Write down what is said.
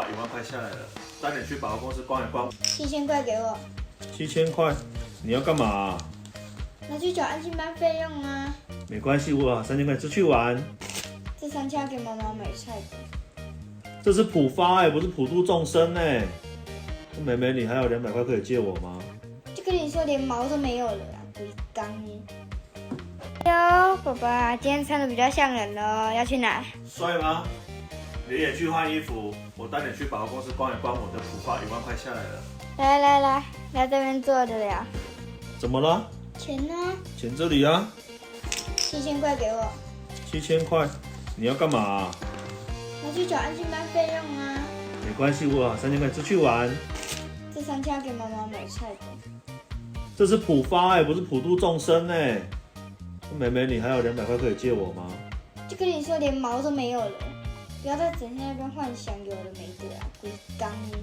10000块下来了，带你去百货公司逛一逛。7000块给我， 7000块，你要干嘛、拿去缴安心班费用啊。没关系，我3000块出去玩。这3000要给妈妈买菜的。这是普发不是普度众生妹妹，你还有200块可以借我吗？就跟你说连毛都没有了啊，鬼刚耶！哟，爸爸，今天穿的比较像人哦，要去哪？帅吗？你也去换衣服，我带你去百货公司逛一逛。我的普发10000块下来了。来这边坐着聊。怎么了？钱呢钱这里啊。 ？7000块给我， 7000块，你要干嘛、拿去缴安心班费用啊。没关系，我3000块出去玩。这3000要给妈妈买菜的。这是普发不是普度众生妹妹，你还有200块可以借我吗？就跟你说连毛都没有了，不要再整天在那边幻想有的没的啊，鬼刚耶！